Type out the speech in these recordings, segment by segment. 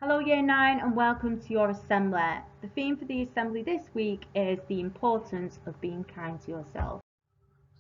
Hello Year 9 and welcome to your assembly. The theme for the assembly this week is the importance of being kind to yourself.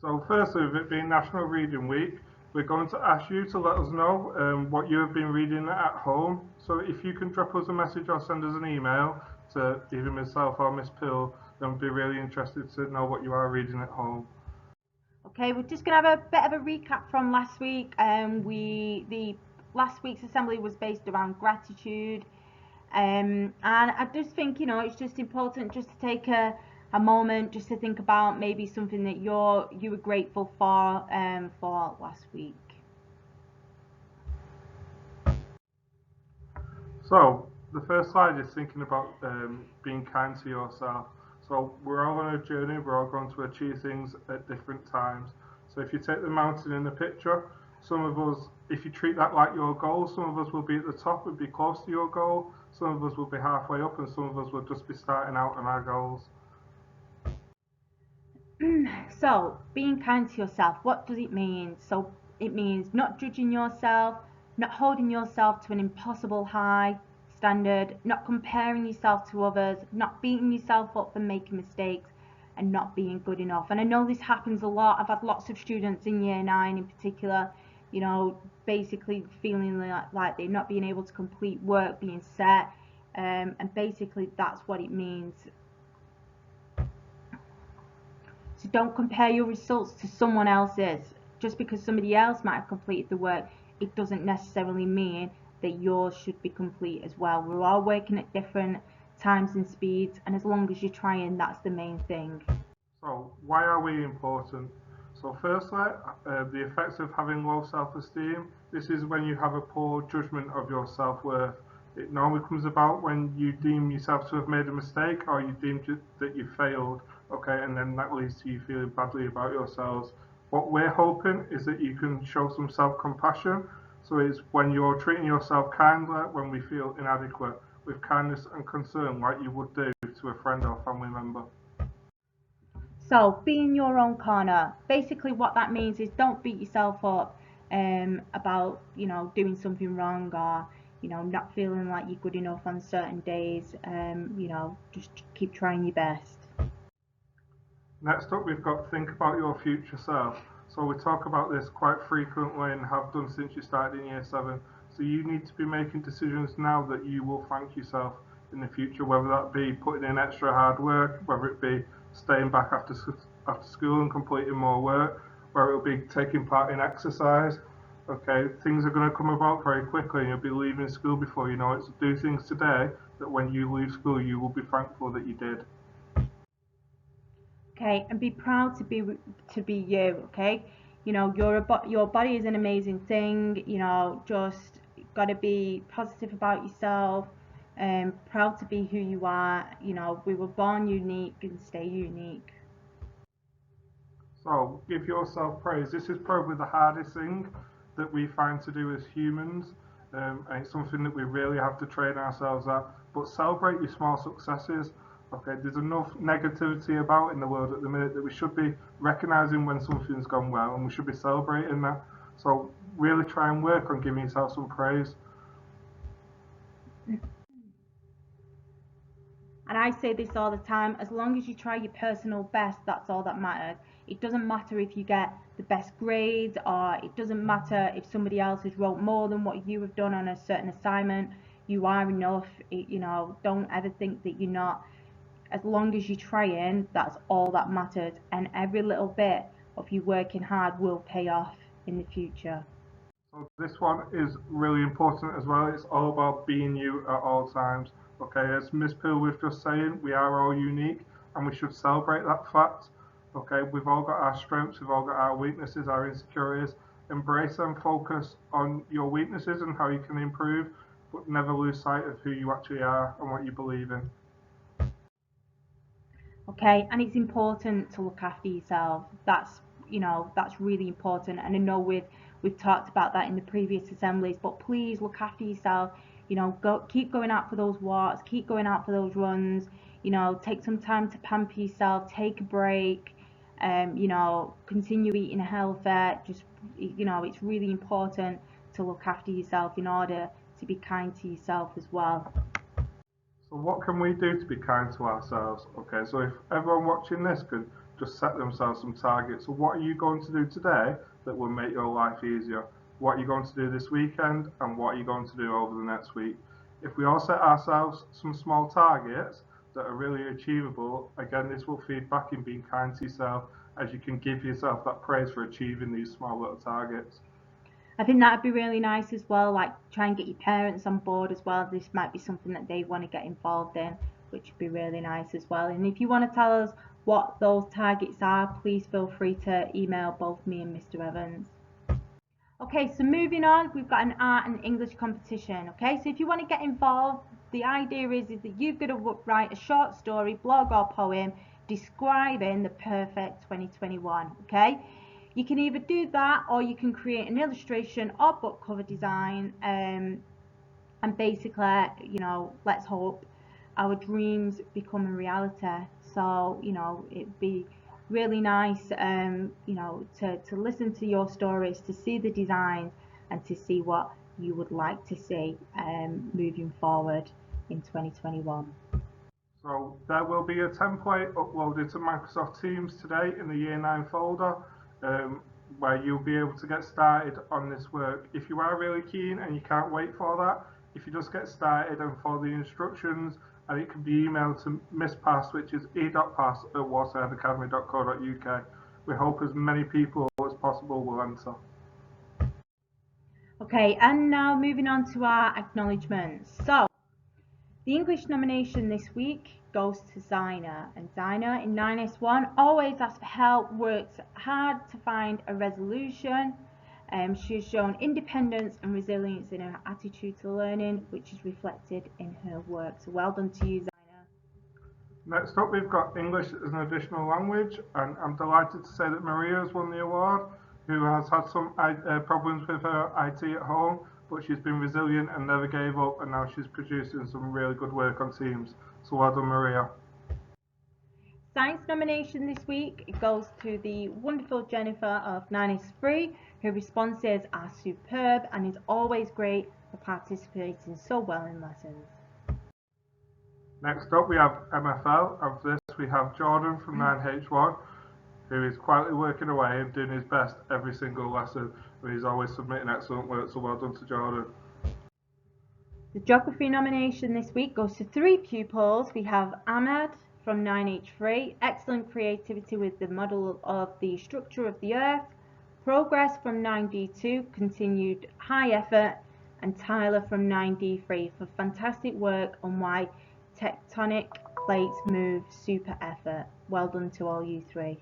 So firstly, with it being National Reading Week, we're going to ask you to let us know what you have been reading at home. So if you can drop us a message or send us an email to either myself or Miss Pill, then we'd be really interested to know what you are reading at home. Okay, we're just going to have a bit of a recap from last week. The last week's assembly was based around gratitude. And I just think, it's just important just to take a moment just to think about maybe something that you were grateful for last week. So the first slide is thinking about being kind to yourself. So we're all on a journey, we're all going to achieve things at different times. So if you take the mountain in the picture, some of us, if you treat that like your goal, some of us will be at the top and be close to your goal, some of us will be halfway up, and some of us will just be starting out on our goals. So, being kind to yourself, what does it mean? So, it means not judging yourself, not holding yourself to an impossible high standard, not comparing yourself to others, not beating yourself up for making mistakes, and not being good enough. And I know this happens a lot. I've had lots of students in year 9 in particular, basically feeling like they're not being able to complete work being set. And basically, that's what it means. So don't compare your results to someone else's. Just because somebody else might have completed the work, it doesn't necessarily mean that yours should be complete as well. We're all working at different times and speeds, and as long as you're trying, that's the main thing. So why are we important? So firstly, the effects of having low self-esteem. This is when you have a poor judgment of your self-worth. It normally comes about when you deem yourself to have made a mistake or you deem that you failed, okay, and then that leads to you feeling badly about yourselves. What we're hoping is that you can show some self-compassion. So it's when you're treating yourself kindly when we feel inadequate, with kindness and concern like you would do to a friend or family member. So be in your own corner. Basically, what that means is don't beat yourself up about doing something wrong or not feeling like you're good enough on certain days. Just keep trying your best. Next up, we've got think about your future self. So we talk about this quite frequently and have done since you started in year 7. So you need to be making decisions now that you will thank yourself in the future, whether that be putting in extra hard work, whether it be staying back after school and completing more work, whether it will be taking part in exercise. Okay, things are going to come about very quickly and you'll be leaving school before you know it. So do things today that when you leave school you will be thankful that you did. Okay, and be proud to be you. Okay, your body is an amazing thing. Just got to be positive about yourself. Proud to be who you are. We were born unique and stay unique. So give yourself praise. This is probably the hardest thing that we find to do as humans, and it's something that we really have to train ourselves at. But celebrate your small successes. Okay, there's enough negativity about in the world at the minute that we should be recognizing when something's gone well, and we should be celebrating that. So really try and work on giving yourself some praise. And I say this all the time, as long as you try your personal best, that's all that matters. It doesn't matter if you get the best grades, or it doesn't matter if somebody else has wrote more than what you have done on a certain assignment. You are enough. Don't ever think that you're not. As long as you're trying, that's all that matters. And every little bit of you working hard will pay off in the future. So this one is really important as well. It's all about being you at all times. Okay, as Miss Pill was just saying, we are all unique and we should celebrate that fact. Okay, we've all got our strengths, we've all got our weaknesses, our insecurities. Embrace and focus on your weaknesses and how you can improve, but never lose sight of who you actually are and what you believe in. Okay, and it's important to look after yourself. That's really important, and I know we've talked about that in the previous assemblies, but please look after yourself. Keep going out for those walks, keep going out for those runs. Take some time to pamper yourself, take a break. Continue eating healthy. Just it's really important to look after yourself in order to be kind to yourself as well. So what can we do to be kind to ourselves? Okay, so if everyone watching this can just set themselves some targets. So what are you going to do today that will make your life easier? What are you going to do this weekend, and what are you going to do over the next week? If we all set ourselves some small targets that are really achievable, again, this will feed back in being kind to yourself, as you can give yourself that praise for achieving these small little targets. I think that'd be really nice as well, like try and get your parents on board as well. This might be something that they want to get involved in, which would be really nice as well. And if you want to tell us what those targets are, please feel free to email both me and Mr. Evans. Okay, so moving on, we've got an art and English competition. Okay, so if you want to get involved, the idea is that you've got to write a short story, blog or poem describing the perfect 2021. Okay, you can either do that or you can create an illustration or book cover design, and basically, let's hope our dreams become a reality. So, it'd be really nice, to listen to your stories, to see the designs, and to see what you would like to see moving forward in 2021. So there will be a template uploaded to Microsoft Teams today in the Year 9 folder, where you'll be able to get started on this work. If you are really keen and you can't wait for that, if you just get started and follow the instructions, and it can be emailed to Miss Pass, which is e.pass@waterheadacademy.co.uk. We hope as many people as possible will enter. Okay, and now moving on to our acknowledgements. So, the English nomination this week goes to Zina, and Zina in 9S1 always asks for help, works hard to find a resolution. She has shown independence and resilience in her attitude to learning, which is reflected in her work. So well done to you, Zina. Next up, we've got English as an additional language, and I'm delighted to say that Maria has won the award, who has had some problems with her IT at home, but she's been resilient and never gave up, and now she's producing some really good work on Teams. So well done, Maria. Science nomination this week goes to the wonderful Jennifer of 9S3. Her responses are superb and is always great for participating so well in lessons. Next up, we have MFL. Of this, we have Jordan from 9H1, who is quietly working away and doing his best every single lesson, and he's always submitting excellent work, so well done to Jordan. The geography nomination this week goes to 3 pupils. We have Ahmed from 9H3, excellent creativity with the model of the structure of the earth. Progress from 9D2, continued high effort, and Tyler from 9D3 for fantastic work on why tectonic plates move, super effort. Well done to all you 3.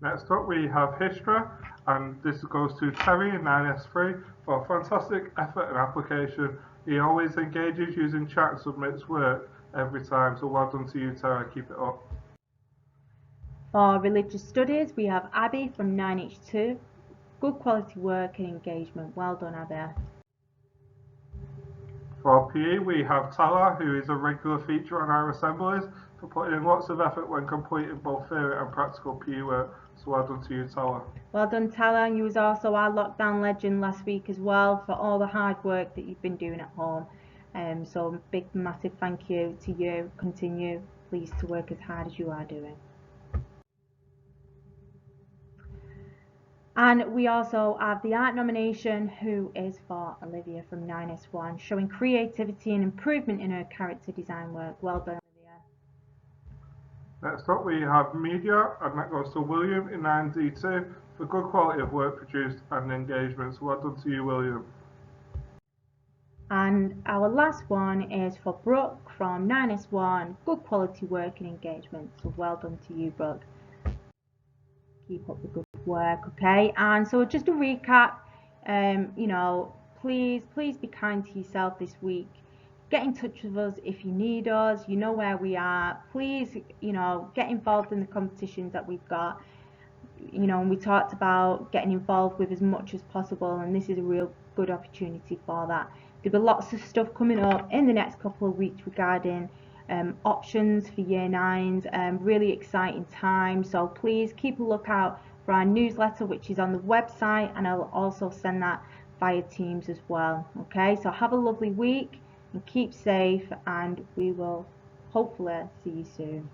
Next up, we have history, and this goes to Terry in 9S3 for fantastic effort and application. He always engages using chat and submits work every time, so well done to you, Terry. Keep it up. For religious studies, we have Abby from 9H2. Good quality work and engagement. Well done, Abby. For PE, we have Tala, who is a regular feature on our assemblies, for putting in lots of effort when completing both theory and practical PE work. So well done to you, Tala. Well done, Tala. You was also our lockdown legend last week as well for all the hard work that you've been doing at home. So big, massive thank you to you. Continue, please, to work as hard as you are doing. And we also have the art nomination, who is for Olivia from 9S1, showing creativity and improvement in her character design work. Well done, Olivia. Next up, we have media, and that goes to William in 9D2 for good quality of work produced and engagement. So well done to you, William. And our last one is for Brooke from 9S1, good quality work and engagement. So well done to you, Brooke. Keep up the good work, okay? And so just a recap, please be kind to yourself this week. Get in touch with us if you need us. You know where we are. Please, get involved in the competitions that we've got. And we talked about getting involved with as much as possible, and this is a real good opportunity for that. There'll be lots of stuff coming up in the next couple of weeks regarding options for year 9s, really exciting time. So please keep a lookout for our newsletter, which is on the website, and I'll also send that via Teams as well. Okay, so have a lovely week and keep safe, and we will hopefully see you soon.